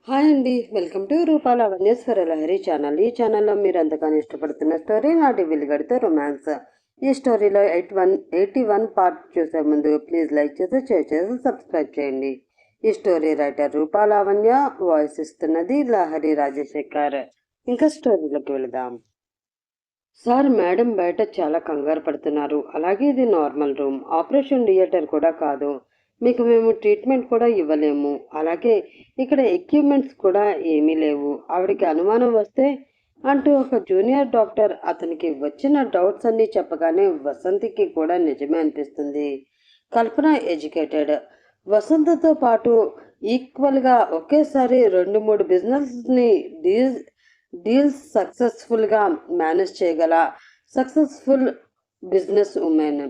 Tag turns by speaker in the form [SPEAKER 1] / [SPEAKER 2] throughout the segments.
[SPEAKER 1] Hi అండి, welcome to రూపాల వన్యేశ్వర Lahari channel. ఈ ఛానల్లో మీరు ఎంతగానో ఇష్టపడుతున్న స్టోరీ నాటి వెలుగడితే రొమాన్స్. ఈ స్టోరీలో 81 పార్ట్ చూసే ముందు ప్లీజ్ లైక్ చేసి, షేర్ చేసి, సబ్స్క్రైబ్ చేయండి. ఈ స్టోరీ రైటర్ రూపాలావణ్య, వాయిస్ ఇస్తున్నది లహరి రాజశేఖర్. ఇంకా స్టోరీలోకి వెళదాం. సార్, మేడం బయట చాలా కంగారు పడుతున్నారు. అలాగే ఇది నార్మల్ రూమ్, ఆపరేషన్ థియేటర్ కూడా కాదు. మీకు మేము ట్రీట్మెంట్ కూడా ఇవ్వలేము. అలాగే ఇక్కడ ఎక్విప్మెంట్స్ కూడా ఏమీ లేవు. ఆవిడికి అనుమానం వస్తే అంటూ ఒక జూనియర్ డాక్టర్ అతనికి వచ్చిన డౌట్స్ అన్నీ చెప్పగానే వసంతికి కూడా నిజమే అనిపిస్తుంది. కల్పన ఎడ్యుకేటెడ్. వసంతతో పాటు ఈక్వల్గా ఒకేసారి 2-3 బిజినెస్ని డీల్స్ సక్సెస్ఫుల్గా మేనేజ్ చేయగల సక్సెస్ఫుల్ బిజినెస్ ఉమెన్.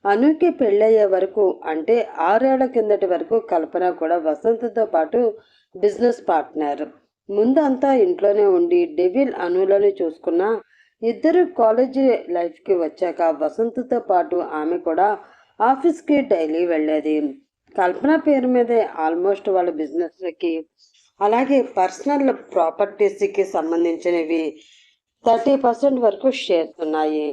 [SPEAKER 1] అనుకి పెళ్ళయ్యే వరకు, అంటే 6 ఏళ్ల కిందటి వరకు కల్పన కూడా వసంతతో పాటు బిజినెస్ పార్ట్నర్. ముందంతా ఇంట్లోనే ఉండి డెవిల్ అనులని చూసుకున్న ఇద్దరు కాలేజీ లైఫ్కి వచ్చాక వసంతతో పాటు ఆమె కూడా ఆఫీస్కి డైలీ వెళ్ళేది. కల్పన పేరు మీదే ఆల్మోస్ట్ వాళ్ళ బిజినెస్కి అలాగే పర్సనల్ ప్రాపర్టీస్కి సంబంధించినవి 30% వరకు షేర్స్ ఉన్నాయి.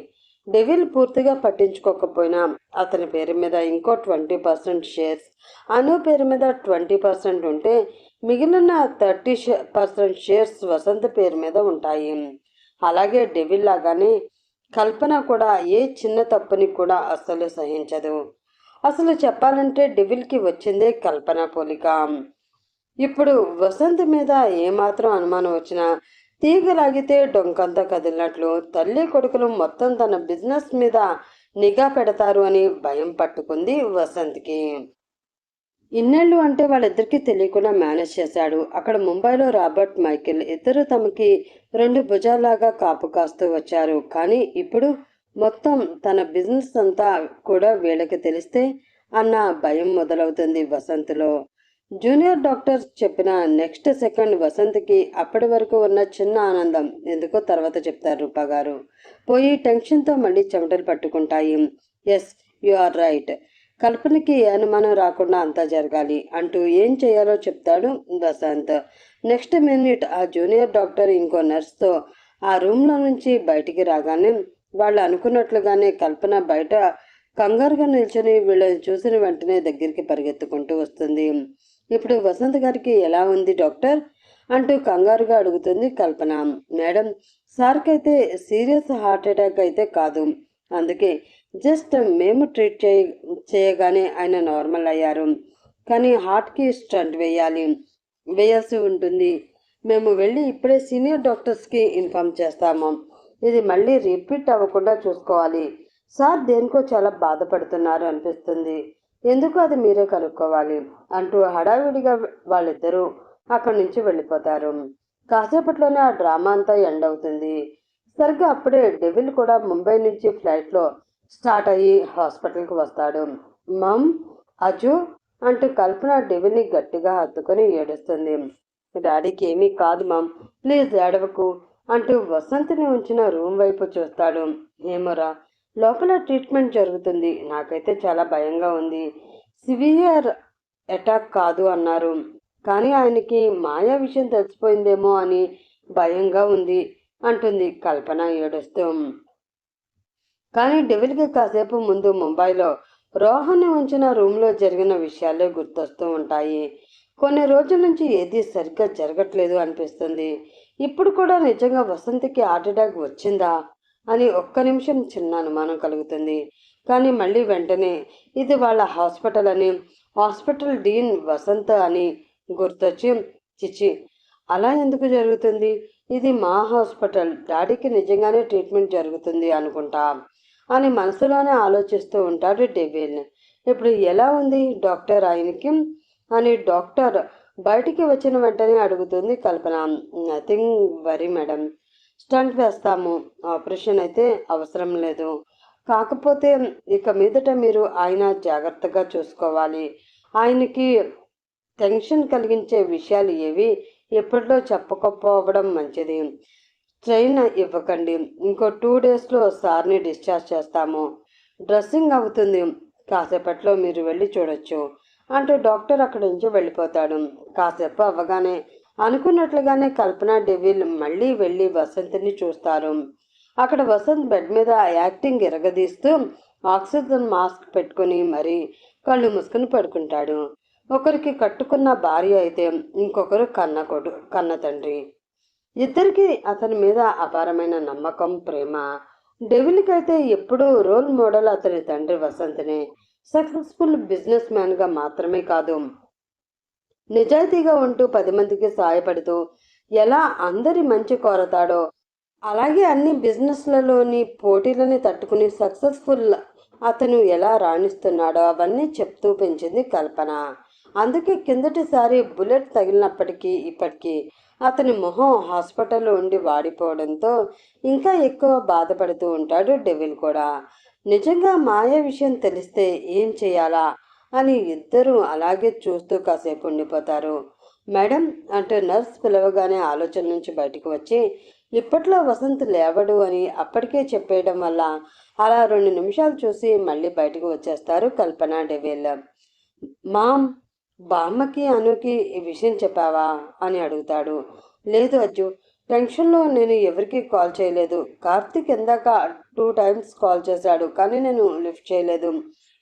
[SPEAKER 1] డెవిల్ పూర్తిగా పట్టించుకోకపోయినా అతని పేరు మీద ఇంకో 20% షేర్స్, అను పేరు మీద 20% ఉంటే మిగిలిన 30% షేర్స్ వసంత పేరు మీద ఉంటాయి. అలాగే డెవిల్ లాగానే కల్పన కూడా ఏ చిన్న తప్పుని కూడా అస్సలు సహించదు. అసలు చెప్పాలంటే డెవిల్కి వచ్చిందే కల్పన పోలిక. ఇప్పుడు వసంత్ మీద ఏమాత్రం అనుమానం వచ్చినా తీగలాగితే డొంకంతా కదిలినట్లు తల్లి కొడుకులు మొత్తం తన బిజినెస్ మీద నిఘా పెడతారు అని భయం పట్టుకుంది వసంత్కి. ఇన్నేళ్ళు అంటే వాళ్ళిద్దరికీ తెలియకుండా మేనేజ్ చేశాడు. అక్కడ ముంబైలో రాబర్ట్, మైకేల్ ఇద్దరు తమకి 2 భుజాల్లాగా కాపు కాస్తూ వచ్చారు. కానీ ఇప్పుడు మొత్తం తన బిజినెస్ అంతా కూడా వీళ్ళకి తెలిస్తే అన్న భయం మొదలవుతుంది వసంత్లో. జూనియర్ డాక్టర్ చెప్పిన నెక్స్ట్ సెకండ్ వసంత్కి అప్పటి వరకు ఉన్న చిన్న ఆనందం ఎందుకో తర్వాత చెప్తారు రూపా గారు పోయి టెన్షన్తో మళ్ళీ చెమటలు పట్టుకుంటాయి. Yes, you are right. కల్పనకి అనుమానం రాకుండా అంతా జరగాలి అంటూ ఏం చేయాలో చెప్తాడు వసంత్. నెక్స్ట్ మినిట్ ఆ జూనియర్ డాక్టర్ ఇంకో నర్స్తో ఆ రూమ్లో నుంచి బయటికి రాగానే వాళ్ళు అనుకున్నట్లుగానే కల్పన బయట కంగారుగా నిల్చొని వీళ్ళని చూసిన వెంటనే దగ్గరికి పరిగెత్తుకుంటూ వస్తుంది. ఇప్పుడు వసంత్ గారికి ఎలా ఉంది డాక్టర్ అంటూ కంగారుగా అడుగుతుంది కల్పన. మేడం, సార్కి అయితే సీరియస్ హార్ట్ అటాక్ అయితే కాదు. అందుకే జస్ట్ మేము ట్రీట్ చేయగానే ఆయన నార్మల్ అయ్యారు. కానీ హార్ట్కి స్టంట్ వేయాల్సి ఉంటుంది. మేము వెళ్ళి ఇప్పుడే సీనియర్ డాక్టర్స్కి ఇన్ఫామ్ చేస్తాము. ఇది మళ్ళీ రిపీట్ అవ్వకుండా చూసుకోవాలి. సార్ దేనికో చాలా బాధపడుతున్నారు అనిపిస్తుంది. ఎందుకు అది మీరే కనుక్కోవాలి అంటూ హడావిడిగా వాళ్ళిద్దరూ అక్కడి నుంచి వెళ్ళిపోతారు. కాసేపట్లోనే ఆ డ్రామా అంతా ఎండ్ అవుతుంది. సరిగ్గా అప్పుడే డెవిల్ కూడా ముంబై నుంచి ఫ్లైట్లో స్టార్ట్ అయ్యి హాస్పిటల్కి వస్తాడు. మమ్, అజు అంటూ కల్పన డెవిల్ని గట్టిగా హత్తుకొని ఏడుస్తుంది. డాడీకి ఏమీ కాదు మమ్, ప్లీజ్ ఏడవకు అంటూ వసంతిని ఉంచిన రూమ్ వైపు చూస్తాడు. ఏమోరా, లోపల ట్రీట్మెంట్ జరుగుతుంది. నాకైతే చాలా భయంగా ఉంది. సివియర్ అటాక్ కాదు అన్నారు. కానీ ఆయనకి మాయా విషయం తెలిసిపోయిందేమో అని భయంగా ఉంది అంటుంది కల్పన ఏడుస్తూ. కానీ డెవిల్కి కాసేపు ముందు ముంబైలో రోహన్ని ఉంచిన రూమ్లో జరిగిన విషయాలే గుర్తొస్తూ ఉంటాయి. కొన్ని రోజుల నుంచి ఏది సరిగ్గా జరగట్లేదు అనిపిస్తుంది. ఇప్పుడు కూడా నిజంగా వసంతికి హార్ట్ అటాక్ వచ్చిందా అని ఒక్క నిమిషం చిన్న అనుమానం కలుగుతుంది. కానీ మళ్ళీ వెంటనే ఇది వాళ్ళ హాస్పిటల్ అని, హాస్పిటల్ డీన్ వసంత అని గుర్తొచ్చి, చిచి, అలా ఎందుకు జరుగుతుంది? ఇది మా హాస్పిటల్, డాడీకి నిజంగానే ట్రీట్మెంట్ జరుగుతుంది అనుకుంటా అని మనసులోనే ఆలోచిస్తూ ఉంటాడు డెవిల్. ఇప్పుడు ఎలా ఉంది డాక్టర్ ఆయనకి అని డాక్టర్ బయటికి వచ్చిన వెంటనే అడుగుతుంది కల్పన. నథింగ్ వరీ మేడం, స్టంట్ వేస్తాము, ఆపరేషన్ అయితే అవసరం లేదు. కాకపోతే ఇక మీదట మీరు ఆయన జాగ్రత్తగా చూసుకోవాలి. ఆయనకి టెన్షన్ కలిగించే విషయాలు ఏవి ఎప్పట్లో చెప్పకపోవడం మంచిది. ట్రైన్ ఇవ్వకండి. ఇంకో 2 డేస్లో సార్ని డిశ్చార్జ్ చేస్తాము. డ్రెస్సింగ్ అవుతుంది, కాసేపట్లో మీరు వెళ్ళి చూడొచ్చు అంటూ డాక్టర్ అక్కడి నుంచి వెళ్ళిపోతాడు. కాసేపు అవ్వగానే అనుకున్నట్లుగానే కల్పన డెవిల్ మళ్ళీ వెళ్ళి వసంత్ని చూస్తారు. అక్కడ వసంత్ బెడ్ మీద యాక్టింగ్ ఎరగదీస్తూ ఆక్సిజన్ మాస్క్ పెట్టుకుని మరీ కళ్ళు మూసుకుని పడుకుంటాడు. ఒకరికి కట్టుకున్న భార్య అయితే ఇంకొకరు కన్న తండ్రి. ఇద్దరికి అతని మీద అపారమైన నమ్మకం, ప్రేమ. డెవిల్కి అయితే ఎప్పుడూ రోల్ మోడల్ అతని తండ్రి వసంత్నే. సక్సెస్ఫుల్ బిజినెస్ మ్యాన్గా మాత్రమే కాదు, నిజాయితీగా ఉంటూ 10 మందికి సహాయపడుతూ ఎలా అందరి మంచి కోరతాడో, అలాగే అన్ని బిజినెస్లలోని పోటీలని తట్టుకుని సక్సెస్ఫుల్ అతను ఎలా రాణిస్తున్నాడో అవన్నీ చెప్తూ పెంచింది కల్పన. అందుకే కిందటిసారి బుల్లెట్ తగిలినప్పటికీ ఇప్పటికీ అతని మొహం హాస్పిటల్లో ఉండి వాడిపోవడంతో ఇంకా ఎక్కువ బాధపడుతూ ఉంటాడు డెవిల్ కూడా. నిజంగా మాయ విషయం తెలిస్తే ఏం చేయాలా అని ఇద్దరూ అలాగే చూస్తూ కాసేపు ఉండిపోతారు. మేడం అంటూ నర్స్ పిలవగానే ఆలోచన నుంచి బయటకు వచ్చి, ఇప్పట్లో వసంత్ లేవడు అని అప్పటికే చెప్పేయడం వల్ల అలా 2 నిమిషాలు చూసి మళ్ళీ బయటకు వచ్చేస్తారు కల్పన, డెవిల్. మామ్, బామ్మకి అనుకి ఈ విషయం చెప్పావా అని అడుగుతాడు. లేదు అజ్జు, టెన్షన్లో నేను ఎవరికి కాల్ చేయలేదు. కార్తీక్ ఇందాక 2 టైమ్స్ కాల్ చేశాడు, కానీ నేను లిఫ్ట్ చేయలేదు.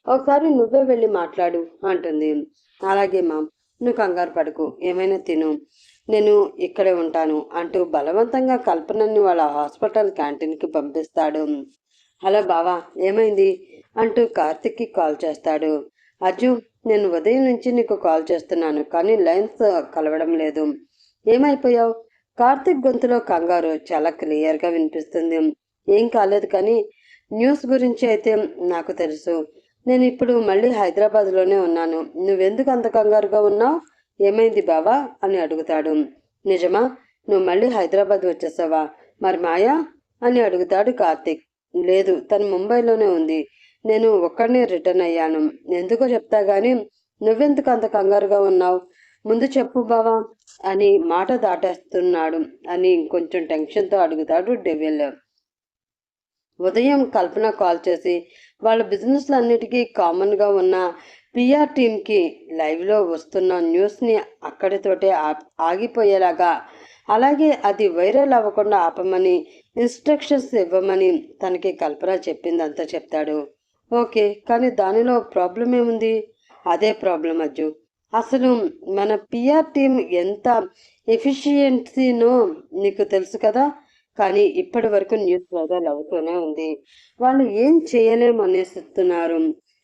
[SPEAKER 1] ఒకసారి నువ్వే వెళ్ళి మాట్లాడు అంటుంది. అలాగే మామ్, నువ్వు కంగారు పడకు, ఏమైనా తిను, నేను ఇక్కడే ఉంటాను అంటూ బలవంతంగా కల్పనని వాళ్ళ హాస్పిటల్ క్యాంటీన్కి పంపిస్తాడు. హలో బావా, ఏమైంది అంటూ కార్తిక్కి కాల్ చేస్తాడు. అజ్జు, నేను ఉదయం నుంచి నీకు కాల్ చేస్తున్నాను, కానీ లైన్స్ కలవడం లేదు. ఏమైపోయావు? కార్తిక్ గొంతులో కంగారు చాలా క్లియర్గా వినిపిస్తుంది. ఏం కాలేదు, కానీ న్యూస్ గురించి అయితే నాకు తెలుసు. నేను ఇప్పుడు మళ్ళీ హైదరాబాద్లోనే ఉన్నాను. నువ్వెందుకు అంత కంగారుగా ఉన్నావు? ఏమైంది బావా అని అడుగుతాడు. నిజమా? నువ్వు మళ్ళీ హైదరాబాద్ వచ్చేసావా? మరి మాయా అని అడుగుతాడు కార్తిక్. లేదు, తను ముంబైలోనే ఉంది. నేను ఒక్కడినే రిటర్న్ అయ్యాను. ఎందుకో చెప్తా గాని నువ్వెందుకు అంత కంగారుగా ఉన్నావు? ముందు చెప్పు బావా అని మాట దాటేస్తున్నాడు అని కొంచెం టెన్షన్తో అడుగుతాడు డెవిల్. ఉదయం కల్పన కాల్ చేసి వాళ్ళ బిజినెస్లన్నిటికీ కామన్గా ఉన్న పిఆర్ టీమ్కి లైవ్లో వస్తున్న న్యూస్ని అక్కడితోటే ఆగిపోయేలాగా, అలాగే అది వైరల్ అవ్వకుండా ఆపమని ఇన్స్ట్రక్షన్స్ ఇవ్వమని తనకి కల్పన చెప్పిందంతా చెప్తాడు. ఓకే, కానీ దానిలో ప్రాబ్లం ఏముంది? అదే ప్రాబ్లం అజ్జు. అసలు మన పిఆర్ టీం ఎంత ఎఫిషియన్సీనో నీకు తెలుసు కదా, కానీ ఇప్పటి వరకు న్యూస్ వైరల్ అవుతూనే ఉంది. వాళ్ళు ఏం చేయలేమనేస్తున్నారు.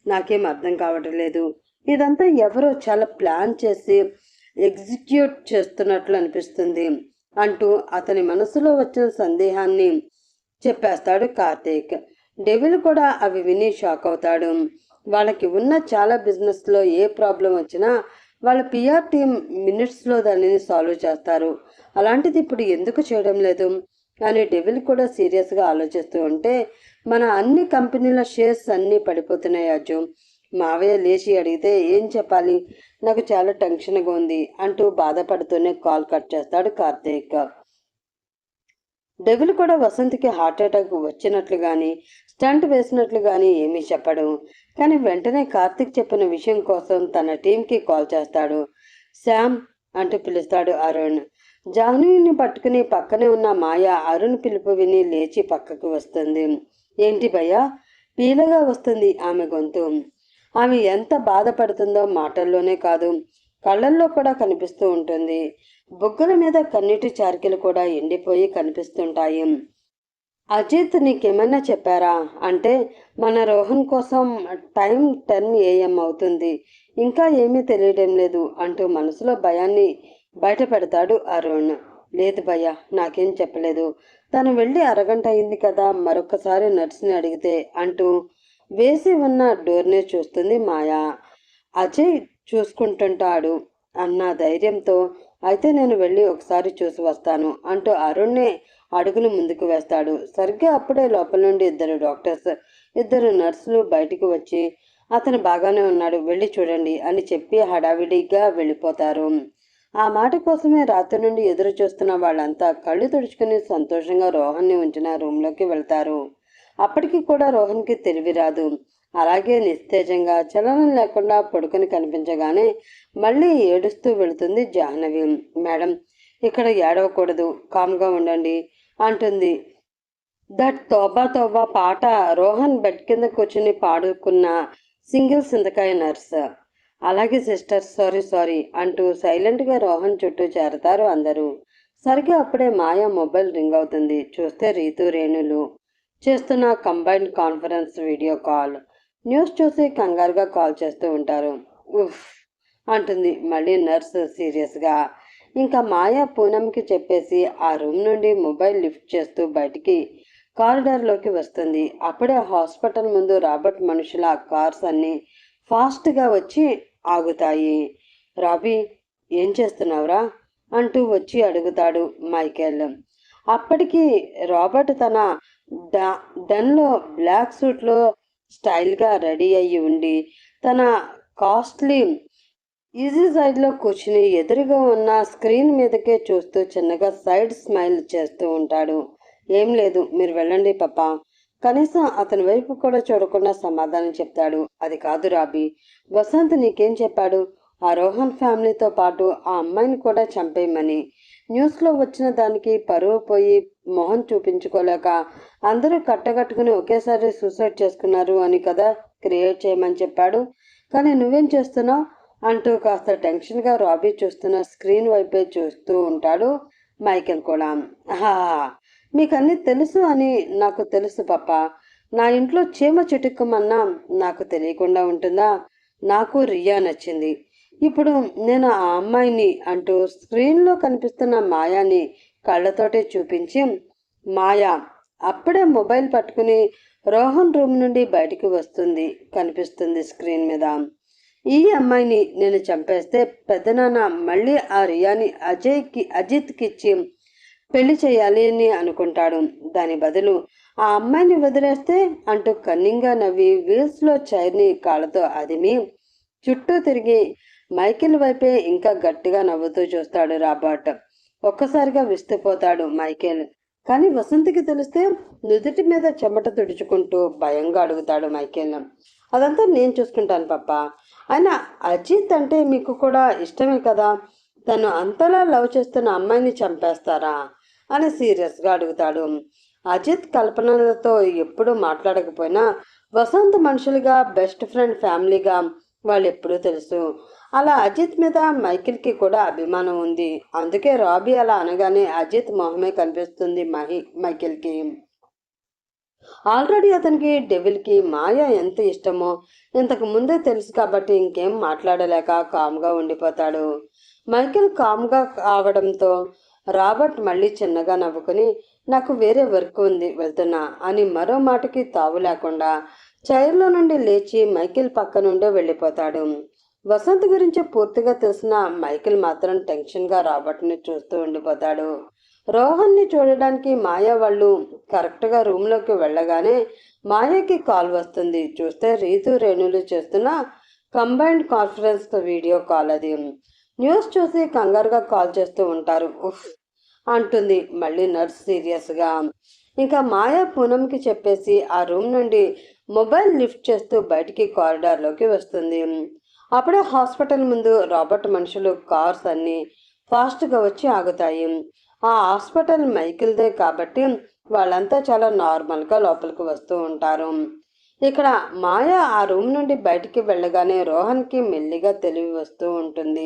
[SPEAKER 1] నాకేం అర్థం కావట్లేదు. ఇదంతా ఎవరో చాలా ప్లాన్ చేసి ఎగ్జిక్యూట్ చేస్తున్నట్లు అనిపిస్తుంది అంటూ అతని మనసులో వచ్చిన సందేహాన్ని చెప్పేస్తాడు కార్తీక్. డెవిల్ కూడా అవి విని షాక్ అవుతాడు. వాళ్ళకి ఉన్న చాలా బిజినెస్లో ఏ ప్రాబ్లం వచ్చినా వాళ్ళ పిఆర్ టీం మినిట్స్లో దానిని సాల్వ్ చేస్తారు. అలాంటిది ఇప్పుడు ఎందుకు చేయడం లేదు అని డెవిల్ కూడా సీరియస్గా ఆలోచిస్తూ ఉంటే, మన అన్ని కంపెనీల షేర్స్ అన్నీ పడిపోతున్నాయి అజ్జు. మావయ్య లేచి అడిగితే ఏం చెప్పాలి? నాకు చాలా టెన్షన్గా ఉంది అంటూ బాధపడుతూనే కాల్ కట్ చేస్తాడు కార్తీక్. డెవిల్ కూడా వసంత్కి హార్ట్ అటాక్ వచ్చినట్లు కానీ స్టంట్ వేసినట్లు కానీ ఏమీ చెప్పడు. కానీ వెంటనే కార్తీక్ చెప్పిన విషయం కోసం తన టీంకి కాల్ చేస్తాడు. శామ్ అంటూ పిలుస్తాడు అరుణ్. జాహ్నవిని పట్టుకుని పక్కనే ఉన్న మాయ అరుణ్ పిలుపు విని లేచి పక్కకు వస్తుంది. ఏంటి భయ్యా? పీలగా వస్తుంది ఆమె గొంతు. ఆమె ఎంత బాధపడుతుందో మాటల్లోనే కాదు, కళ్ళల్లో కూడా కనిపిస్తూ ఉంటుంది. బుగ్గల మీద కన్నీటి చారికలు కూడా ఎండిపోయి కనిపిస్తుంటాయి. అజిత్ నీకేమైనా చెప్పారా అంటే, మన రోహన్ కోసం టైం 10 AM అవుతుంది, ఇంకా ఏమీ తెలియడం లేదు అంటూ మనసులో భయాన్ని బయట పెడతాడు అరుణ్. లేదు భయ్య, నాకేం చెప్పలేదు. తను వెళ్ళి అరగంట అయింది కదా, మరొకసారి నర్సుని అడిగితే అంటూ వేసి ఉన్న డోర్నే చూస్తుంది మాయా. అజయ్ చూసుకుంటుంటాడు అన్న ధైర్యంతో అయితే నేను వెళ్ళి ఒకసారి చూసి వస్తాను అంటూ అరుణ్నే అడుగులు ముందుకు వేస్తాడు. సరిగ్గా అప్పుడే లోపల నుండి 2 డాక్టర్స్ 2 నర్సులు బయటికి వచ్చి అతను బాగానే ఉన్నాడు, వెళ్ళి చూడండి అని చెప్పి హడావిడిగా వెళ్ళిపోతారు. ఆ మాట కోసమే రాత్రి నుండి ఎదురు చూస్తున్న వాళ్ళంతా కళ్ళు తుడుచుకుని సంతోషంగా రోహన్ని ఉంచిన రూమ్లోకి వెళ్తారు. అప్పటికి కూడా రోహన్కి తెలివి రాదు. అలాగే నిస్తేజంగా చలనం లేకుండా పడుకొని కనిపించగానే మళ్ళీ ఏడుస్తూ వెళుతుంది జాహ్నవి. మేడం, ఇక్కడ ఏడవకూడదు, కామ్గా ఉండండి అంటుంది. దట్ తోబా తోబా పాట రోహన్ బెడ్ కింద కూర్చుని పాడుకున్న సింగిల్ సింతకాయ నర్స్. అలాగే సిస్టర్, సారీ సారీ అంటూ సైలెంట్గా రోహన్ చుట్టూ చేరతారు అందరూ. సరిగ్గా అప్పుడే మాయ మొబైల్ రింగ్ అవుతుంది. చూస్తే రీతు రేణులు చేస్తున్న combined conference video call. News చూసి కంగారుగా కాల్ చేస్తూ ఉంటారు. ఉఫ్ అంటుంది మళ్ళీ నర్స్ సీరియస్గా. ఇంకా మాయ పూనంకి చెప్పేసి ఆ రూమ్ నుండి మొబైల్ లిఫ్ట్ చేస్తూ బయటికి కారిడార్లోకి వస్తుంది. అప్పుడే హాస్పిటల్ ముందు రాబర్ట్ మనుషుల కార్స్ అన్నీ ఫాస్ట్గా వచ్చి ఆగుతాయి. రాబీ, ఏం చేస్తున్నావురా అంటూ వచ్చి అడుగుతాడు మైకేల్. అప్పటికి రాబర్ట్ తన డన్లో బ్లాక్ సూట్లో స్టైల్గా రెడీ అయ్యి ఉండి తన కాస్ట్లీ ఈజీ సైడ్లో కూర్చుని ఎదురుగా ఉన్న స్క్రీన్ మీదకే చూస్తూ చిన్నగా సైడ్ స్మైల్ చేస్తూ ఉంటాడు. ఏం లేదు, మీరు వెళ్ళండి పప్పా. కనీసం అతని వైపు కూడా చూడకుండా సమాధానం చెప్తాడు. అది కాదు రాబీ, వసంత్ నీకేం చెప్పాడు? ఆ రోహన్ ఫ్యామిలీతో పాటు ఆ అమ్మాయిని కూడా చంపేయమని. న్యూస్లో వచ్చిన దానికి పరువు పోయి మొహం చూపించుకోలేక అందరూ కట్టగట్టుకుని ఒకేసారి సూసైడ్ చేసుకున్నారు అని కదా క్రియేట్ చేయమని చెప్పాడు. కానీ నువ్వేం చేస్తున్నావు అంటూ కాస్త టెన్షన్గా రాబీ చూస్తున్న స్క్రీన్ వైపే చూస్తూ ఉంటాడు మైకేల్ కూడా. హా, మీకన్నీ తెలుసు అని నాకు తెలుసు పప్ప. నా ఇంట్లో చీమ చిటుక్కుమన్నా నాకు తెలియకుండా ఉంటుందా? నాకు రియా నచ్చింది. ఇప్పుడు నేను ఆ అమ్మాయిని అంటూ స్క్రీన్లో కనిపిస్తున్న మాయాని కళ్ళతోటే చూపించి, మాయా అప్పుడే మొబైల్ పట్టుకుని రోహన్ రూమ్ నుండి బయటికి వస్తుంది కనిపిస్తుంది స్క్రీన్ మీద. ఈ అమ్మాయిని నేను చంపేస్తే పెద్దనాన్న మళ్ళీ ఆ రియాని అజిత్కి ఇచ్చి పెళ్లి చేయాలి అని అనుకుంటాడు. దాని బదులు ఆ అమ్మాయిని వదిలేస్తే అంటూ కన్నింగా నవ్వి వీల్స్లో చైర్ని కాళ్ళతో అదిమి చుట్టూ తిరిగి మైకేల్ వైపే ఇంకా గట్టిగా నవ్వుతూ చూస్తాడు రాబర్ట్. ఒక్కసారిగా విస్తుపోతాడు మైకేల్. కానీ వసంతికి తెలిస్తే నుదుటి మీద చెమట తుడుచుకుంటూ భయంగా అడుగుతాడు మైకేల్. అదంతా నేను చూసుకుంటాను పప్ప. అయినా అజిత్ అంటే మీకు కూడా ఇష్టమే కదా? తను అంతలా లవ్ చేస్తున్న అమ్మాయిని చంపేస్తారా అని సీరియస్గా అడుగుతాడు. అజిత్ కల్పనలతో ఎప్పుడూ మాట్లాడకపోయినా వసంత్ మనుషులుగా బెస్ట్ ఫ్రెండ్ ఫ్యామిలీగా వాళ్ళు ఎప్పుడూ తెలుసు. అలా అజిత్ మీద మైకిల్కి కూడా అభిమానం ఉంది. అందుకే రాబీ అలా అనగానే అజిత్ మొహమే కనిపిస్తుంది మైకిల్కి. ఆల్రెడీ అతనికి డెవిల్కి మాయ ఎంత ఇష్టమో ఇంతకు ముందే తెలుసు కాబట్టి ఇంకేం మాట్లాడలేక కామ్గా ఉండిపోతాడు. మైకేల్ కామ్గా కావడంతో రాబర్ట్ మళ్ళీ చిన్నగా నవ్వుకుని, నాకు వేరే వర్క్ ఉంది, వెళ్తున్నా అని మరో మాటకి తావు లేకుండా చైర్లో నుండి లేచి మైకేల్ పక్క నుండే వెళ్ళిపోతాడు. వసంత్ గురించి పూర్తిగా తెలిసిన మైకేల్ మాత్రం టెన్షన్గా రాబర్ట్ని చూస్తూ ఉండిపోతాడు. రోహన్ని చూడడానికి మాయ వాళ్ళు కరెక్ట్గా రూమ్లోకి వెళ్ళగానే మాయకి కాల్ వస్తుంది. చూస్తే రీతు రేణులు చేస్తున్న కంబైన్డ్ కాన్ఫరెన్స్ వీడియో కాల్ అది. న్యూస్ చూసి కంగారుగా కాల్ చేస్తూ ఉంటారు. ఉఫ్ అంటుంది మళ్ళీ నర్స్ సీరియస్గా. ఇంకా మాయ పూనంకి చెప్పేసి ఆ రూమ్ నుండి మొబైల్ లిఫ్ట్ చేస్తూ బయటికి కారిడార్లోకి వస్తుంది. అప్పుడే హాస్పిటల్ ముందు రాబర్ట్ మనుషులు కార్స్ అన్నీ ఫాస్ట్గా వచ్చి ఆగుతాయి. ఆ హాస్పిటల్ మైకిల్దే కాబట్టి వాళ్ళంతా చాలా నార్మల్గా లోపలికి వస్తూ ఉంటారు. ఇక్కడ మాయ ఆ రూమ్ నుండి బయటికి వెళ్ళగానే రోహన్కి మెల్లిగా తెలివి వస్తూ ఉంటుంది.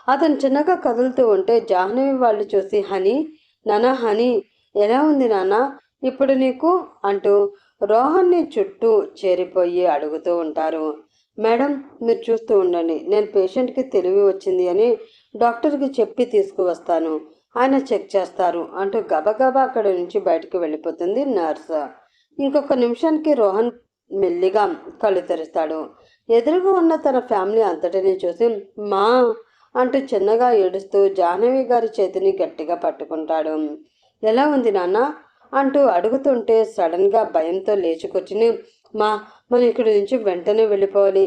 [SPEAKER 1] అతను చిన్నగా కదులుతూ ఉంటే జాహ్నవి వాళ్ళు చూసి, హనీ, నానా హనీ, ఎలా ఉంది నాన్న ఇప్పుడు నీకు అంటూ రోహన్ని చుట్టూ చేరిపోయి అడుగుతూ ఉంటారు. మేడం, మీరు చూస్తూ ఉండండి, నేను పేషెంట్కి తెలివి వచ్చింది అని డాక్టర్కి చెప్పి తీసుకువస్తాను, ఆయన చెక్ చేస్తారు అంటూ గబగబా అక్కడి నుంచి బయటకు వెళ్ళిపోతుంది నర్స్. ఇంకొక నిమిషానికి రోహన్ మెల్లిగా కళ్ళు తెరుస్తాడు. ఎదురుగా ఉన్న తన ఫ్యామిలీ అంతటినీ చూసి మా అంటూ చిన్నగా ఏడుస్తూ జాహ్నవి గారి చేతిని గట్టిగా పట్టుకుంటాడు. ఎలా ఉంది నాన్న అంటూ అడుగుతుంటే సడన్గా భయంతో లేచుకొచ్చి, మనం ఇక్కడి నుంచి వెంటనే వెళ్ళిపోవాలి,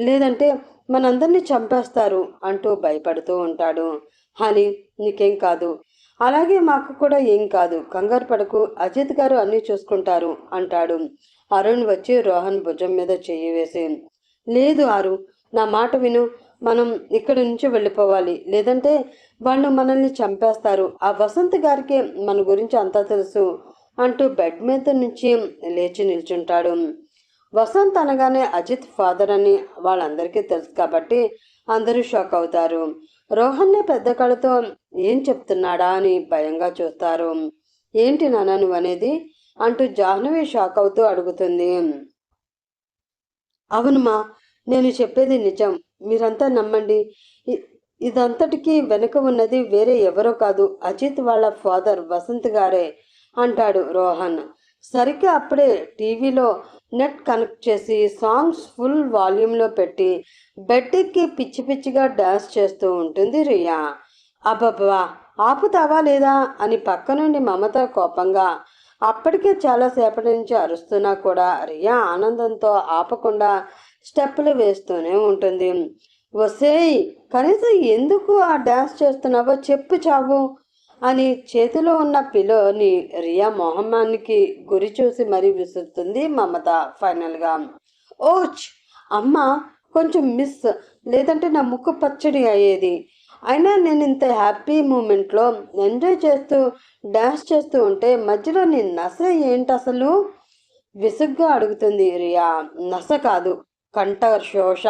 [SPEAKER 1] లేదంటే మనందరినీ చంపేస్తారు అంటూ భయపడుతూ ఉంటాడు. హనీ, నీకేం కాదు, అలాగే మాకు కూడా ఏం కాదు, కంగారు పడకు, అజిత్ గారు అన్నీ చూసుకుంటారు అంటాడు. అరుణ్ వచ్చి రోహన్ భుజం మీద చెయ్యి వేసి, లేదు ఆరు, నా మాట విను, మనం ఇక్కడి నుంచి వెళ్ళిపోవాలి, లేదంటే వాళ్ళు మనల్ని చంపేస్తారు. ఆ వసంత్ గారికి మన గురించి అంతా తెలుసు అంటూ బెడ్ మీద నుంచి లేచి నిల్చుంటాడు. వసంత్ అనగానే అజిత్ ఫాదర్ అని వాళ్ళందరికీ తెలుసు కాబట్టి అందరూ షాక్ అవుతారు. రోహన్ని పెద్ద కళ్ళతో ఏం చెప్తున్నాడా అని భయంగా చూస్తారు. ఏంటి నాన్న నువ్వు అనేది అంటూ జాహ్నవి షాక్ అవుతూ అడుగుతుంది. అవునుమా, నేను చెప్పేది నిజం, మీరంతా నమ్మండి. ఇదంతటికీ వెనుక ఉన్నది వేరే ఎవరో కాదు, అజిత్ వాళ్ళ ఫాదర్ వసంత్ గారే అంటాడు రోహన్. సరిగ్గా అప్పుడే టీవీలో నెట్ కనెక్ట్ చేసి సాంగ్స్ ఫుల్ వాల్యూమ్లో పెట్టి బెడ్కి పిచ్చి పిచ్చిగా డాన్స్ చేస్తూ ఉంటుంది రియా. అబ్బబ్బా, ఆపుతావా లేదా అని పక్క నుండి మమత కోపంగా, అప్పటికే చాలాసేపటి నుంచి అరుస్తున్నా కూడా రియా ఆనందంతో ఆపకుండా స్టెప్పులు వేస్తూనే ఉంటుంది. వసేయ్, కనీసం ఎందుకు ఆ డాన్స్ చేస్తున్నావో చెప్పు చావు అని చేతిలో ఉన్న పిల్లోని రియా మొహమ్మానికి గురి చూసి మరీ విసురుతుంది మమత. ఫైనల్గా ఓచ్ అమ్మ, కొంచెం మిస్, లేదంటే నా ముక్కు పచ్చడి అయ్యేది. అయినా నేను ఇంత హ్యాపీ మూమెంట్లో ఎంజాయ్ చేస్తూ డాన్స్ చేస్తూ ఉంటే మధ్యలో నీ నస ఏంటి అసలు? విసుగ్గా అడుగుతుంది రియా. నస కాదు, కంఠ శోష.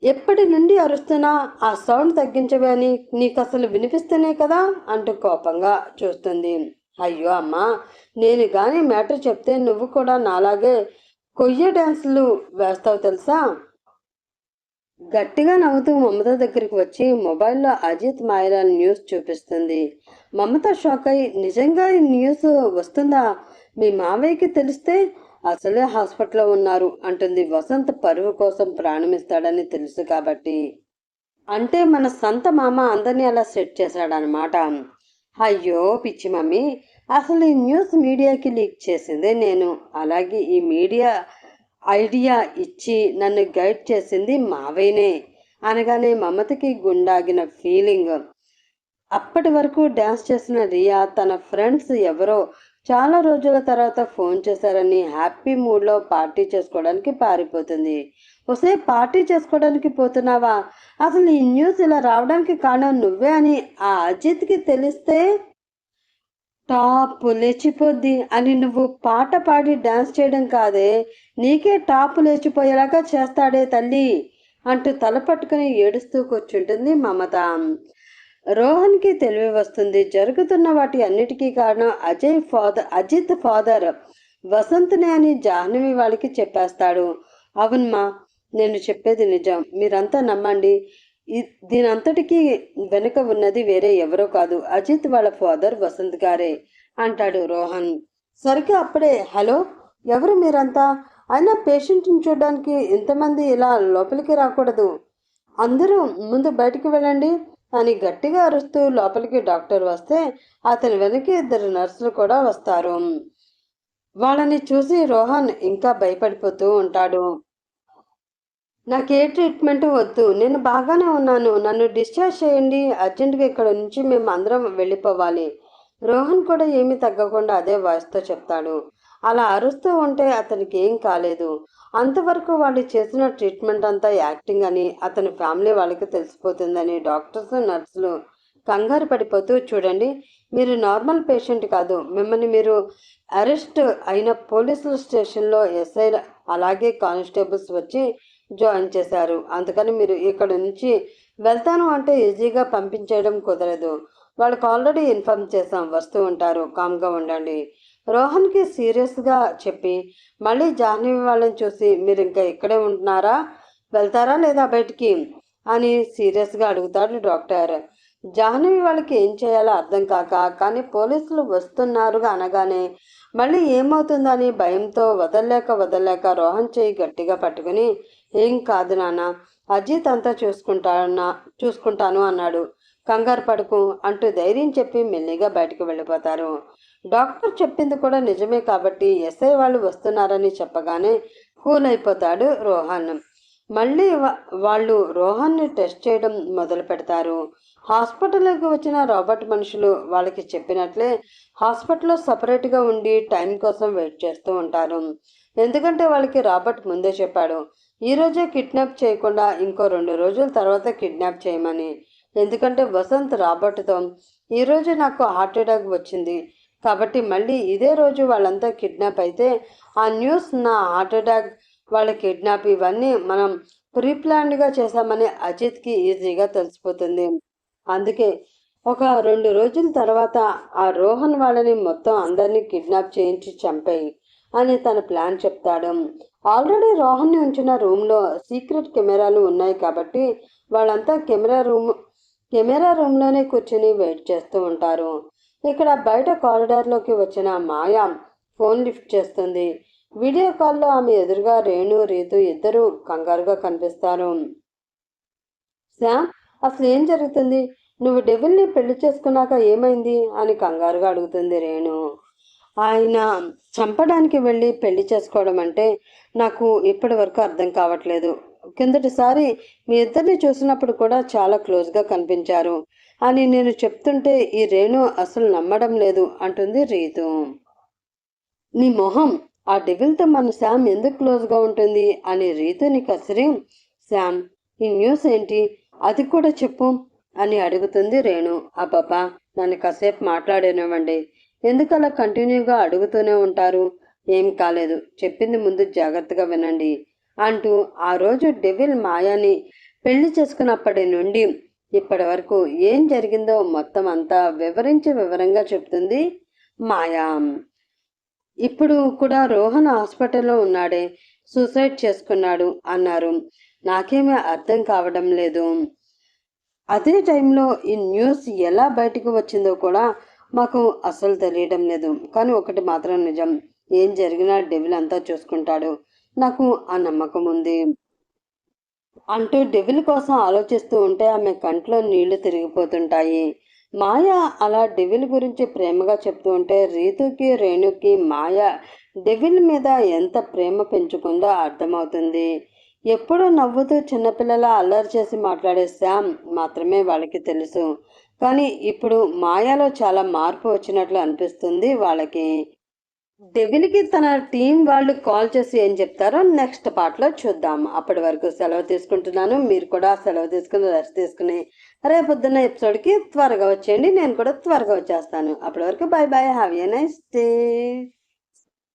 [SPEAKER 1] ఎప్పటి నుండి అరుస్తున్నా ఆ సౌండ్ తగ్గించవే అని నీకు అసలు వినిపిస్తేనే కదా అంటూ కోపంగా చూస్తుంది. అయ్యో అమ్మా, నేను కానీ మ్యాటర్ చెప్తే నువ్వు కూడా నాలాగే కొయ్య డ్యాన్సులు వేస్తావు తెలుసా? గట్టిగా నవ్వుతూ మమత దగ్గరికి వచ్చి మొబైల్లో అజిత్ మాయలాల్ న్యూస్ చూపిస్తుంది. మమత షాక్ అయి, నిజంగా ఈ న్యూస్ వస్తుందా? మీ మావయ్యకి తెలిస్తే అసలే హాస్పిటల్లో ఉన్నారు అంటుంది. వసంత్ పరువు కోసం ప్రాణమిస్తాడని తెలుసు కాబట్టి. అంటే మన సంత మామ అందరినీ అలా సెట్ చేశాడనమాట. అయ్యో పిచ్చి మమ్మీ, అసలు ఈ న్యూస్ మీడియాకి లీక్ చేసిందే నేను. అలాగే ఈ మీడియా ఐడియా ఇచ్చి నన్ను గైడ్ చేసింది మావయ్యనే అనగానే మమతకి గుండాగిన ఫీలింగ్. అప్పటి వరకు డ్యాన్స్ చేసిన రియా తన ఫ్రెండ్స్ ఎవరో చాలా రోజుల తర్వాత ఫోన్ చేశారని హ్యాపీ మూడ్లో పార్టీ చేసుకోవడానికి పారిపోతుంది. ఒసే, పార్టీ చేసుకోవడానికి పోతున్నావా? అసలు ఈ న్యూస్ ఇలా రావడానికి కారణం నువ్వే అని ఆ అజిత్కి తెలిస్తే టాప్ లేచిపోద్ది. అని నువ్వు పాట పాడి డాన్స్ చేయడం కాదే, నీకే టాప్ లేచిపోయేలాగా చేస్తాడే తల్లి అంటూ తల పట్టుకుని ఏడుస్తూ కూర్చుంటుంది మమత. రోహన్కి తెలివి వస్తుంది. జరుగుతున్న వాటి అన్నిటికీ కారణం అజిత్ ఫాదర్ వసంత్నే అని జాహ్నవి వాళ్ళకి చెప్పేస్తాడు. అవునమ్మా, నేను చెప్పేది నిజం, మీరంతా నమ్మండి. దీనంతటికీ వెనుక ఉన్నది వేరే ఎవరో కాదు, అజిత్ వాళ్ళ ఫాదర్ వసంత్ గారే అంటాడు రోహన్. సరిగ్గా అప్పుడే హలో, ఎవరు మీరంతా? అయినా పేషెంట్ని చూడడానికి ఇంతమంది ఇలా లోపలికి రాకూడదు, అందరూ ముందు బయటికి వెళ్ళండి అని గట్టిగా అరుస్తూ లోపలికి డాక్టర్ వస్తే అతని వెనక ఇద్దరు నర్సులు కూడా వస్తారు. వాళ్ళని చూసి రోహన్ ఇంకా భయపడిపోతూ ఉంటాడు. నాకే ట్రీట్మెంట్ వద్దు, నేను బాగానే ఉన్నాను, నన్ను డిశ్చార్జ్ చేయండి అర్జెంటుగా, ఇక్కడ నుంచి మేము అందరం వెళ్ళిపోవాలి. రోహన్ కూడా ఏమీ తగ్గకుండా అదే వాయిస్తో చెప్తాడు. అలా అరుస్తూ ఉంటే అతనికి ఏం కాలేదు. అంతవరకు వాళ్ళు చేసిన ట్రీట్మెంట్ అంతా యాక్టింగ్ అని అతని ఫ్యామిలీ వాళ్ళకి తెలిసిపోతుందని డాక్టర్స్ నర్సులు కంగారు పడిపోతూ, చూడండి, మీరు నార్మల్ పేషెంట్ కాదు, మిమ్మల్ని మీరు అరెస్ట్ అయిన పోలీసుల స్టేషన్లో ఎస్ఐ అలాగే కానిస్టేబుల్స్ వచ్చి జాయిన్ చేశారు, అందుకని మీరు ఇక్కడ నుంచి వెళ్తాను అంటే ఈజీగా పంపించేయడం కుదరదు. వాళ్ళకి ఆల్రెడీ ఇన్ఫార్మ్ చేసాం, వస్తూ ఉంటారు, కామ్గా ఉండండి. రోహన్కి సీరియస్గా చెప్పి మళ్ళీ జాహ్నవి వాళ్ళని చూసి, మీరు ఇంకా ఇక్కడే ఉంటున్నారా, వెళ్తారా లేదా బయటికి అని సీరియస్గా అడుగుతాడు డాక్టర్. జాహ్నవి వాళ్ళకి ఏం చేయాలో అర్థం కాక, కానీ పోలీసులు వస్తున్నారు అనగానే మళ్ళీ ఏమవుతుందని భయంతో వదలలేక రోహన్ చేయి గట్టిగా పట్టుకుని, ఏం కాదు నాన్న, అజిత్ అంతా చూసుకుంటాను అన్నాడు, కంగారు పడుకు అంటూ ధైర్యం చెప్పి మెల్లిగా బయటకు వెళ్ళిపోతారు. డాక్టర్ చెప్పింది కూడా నిజమే కాబట్టి ఎస్ఐ వాళ్ళు వస్తున్నారని చెప్పగానే కూల్ అయిపోతాడు రోహన్. మళ్ళీ వాళ్ళు రోహన్ని టెస్ట్ చేయడం మొదలు పెడతారు. హాస్పిటల్కి వచ్చిన రాబర్ట్ మనుషులు వాళ్ళకి చెప్పినట్లే హాస్పిటల్లో సపరేట్గా ఉండి టైం కోసం వెయిట్ చేస్తూ ఉంటారు. ఎందుకంటే వాళ్ళకి రాబర్ట్ ముందే చెప్పాడు, ఈరోజే కిడ్నాప్ చేయకుండా ఇంకో 2 రోజుల తర్వాత కిడ్నాప్ చేయమని. ఎందుకంటే వసంత్ రాబర్ట్తో ఈరోజు నాకు హార్ట్ అటాక్ వచ్చింది కాబట్టి మళ్ళీ ఇదే రోజు వాళ్ళంతా కిడ్నాప్ అయితే ఆ న్యూస్ నా హార్ట్ అటాక్ వాళ్ళ కిడ్నాప్ ఇవన్నీ మనం ప్రీప్లాన్డ్గా చేశామని అజిత్కి ఈజీగా తెలిసిపోతుంది. అందుకే ఒక 2 రోజుల తర్వాత ఆ రోహన్ వాళ్ళని మొత్తం అందరినీ కిడ్నాప్ చేయించి చంపేయి అని తన ప్లాన్ చెప్తాడు. ఆల్రెడీ రోహన్ని ఉంచిన రూమ్లో సీక్రెట్ కెమెరాలు ఉన్నాయి కాబట్టి వాళ్ళంతా కెమెరా రూమ్లోనే కూర్చుని వెయిట్ చేస్తూ ఉంటారు. ఇక్కడ బయట కారిడార్లోకి వచ్చిన మాయా ఫోన్ లిఫ్ట్ చేస్తుంది. వీడియో కాల్లో ఆమె ఎదురుగా రేణు రీతు ఇద్దరు కంగారుగా కనిపిస్తారు. శామ్, అసలు ఏం జరుగుతుంది? నువ్వు డెవిల్ని పెళ్లి చేసుకున్నాక ఏమైంది అని కంగారుగా అడుగుతుంది రేణు. ఆయన చంపడానికి వెళ్ళి పెళ్లి చేసుకోవడం అంటే నాకు ఇప్పటి వరకు అర్థం కావట్లేదు. కిందటిసారి మీ ఇద్దరిని చూసినప్పుడు కూడా చాలా క్లోజ్గా కనిపించారు అని నేను చెప్తుంటే ఈ రేణు అసలు నమ్మడం లేదు అంటుంది రీతు. నీ మొహం, ఆ డెవిల్తో మన శామ్ ఎందుకు క్లోజ్గా ఉంటుంది అని రీతుని కసిరి, శామ్ ఈ న్యూస్ ఏంటి అది కూడా చెప్పు అని అడుగుతుంది రేణు. అబ్బబ్బా, నన్ను కాసేపు మాట్లాడనివ్వండి, ఎందుకు అలా కంటిన్యూగా అడుగుతూనే ఉంటారు? ఏం కాలేదు, చెప్పింది ముందు జాగ్రత్తగా వినండి అంటూ ఆ రోజు డెవిల్ మాయాని పెళ్లి చేసుకున్నప్పటి నుండి ఇప్పటి వరకు ఏం జరిగిందో మొత్తం అంతా వివరంగా చెప్తుంది మాయా. ఇప్పుడు కూడా రోహన్ హాస్పిటల్లో ఉన్నాడే, సూసైడ్ చేసుకున్నాడు అన్నారు. నాకేమీ అర్థం కావడం లేదు. అదే టైంలో ఈ న్యూస్ ఎలా బయటకు వచ్చిందో కూడా మాకు అసలు తెలియడం లేదు. కానీ ఒకటి మాత్రం నిజం, ఏం జరిగినా డెవిల్ అంతా చూసుకుంటాడు, నాకు ఆ నమ్మకం ఉంది అంటూ డెవిల్ కోసం ఆలోచిస్తూ ఉంటే ఆమె కంట్లో నీళ్లు తిరిగిపోతుంటాయి. మాయ అలా డెవిల్ గురించి ప్రేమగా చెప్తూ ఉంటే రీతుకి రేణుకి మాయ డెవిల్ మీద ఎంత ప్రేమ పెంచుకుందో అర్థమవుతుంది. ఎప్పుడూ నవ్వుతూ చిన్నపిల్లల అల్లరి చేసి మాట్లాడే శామ్ మాత్రమే వాళ్ళకి తెలుసు. కానీ ఇప్పుడు మాయాలో చాలా మార్పు వచ్చినట్లు అనిపిస్తుంది వాళ్ళకి. డెవిల్కి తన టీం వాళ్ళు కాల్ చేసి ఏం చెప్తారో నెక్స్ట్ పార్ట్లో చూద్దాం. అప్పటి వరకు సెలవు తీసుకుంటున్నాను. మీరు కూడా సెలవు తీసుకుని రెస్ట్ తీసుకుని రేపొద్దున్న ఎపిసోడ్కి త్వరగా వచ్చేయండి. నేను కూడా త్వరగా వచ్చేస్తాను. అప్పటి వరకు by by, have a nice day.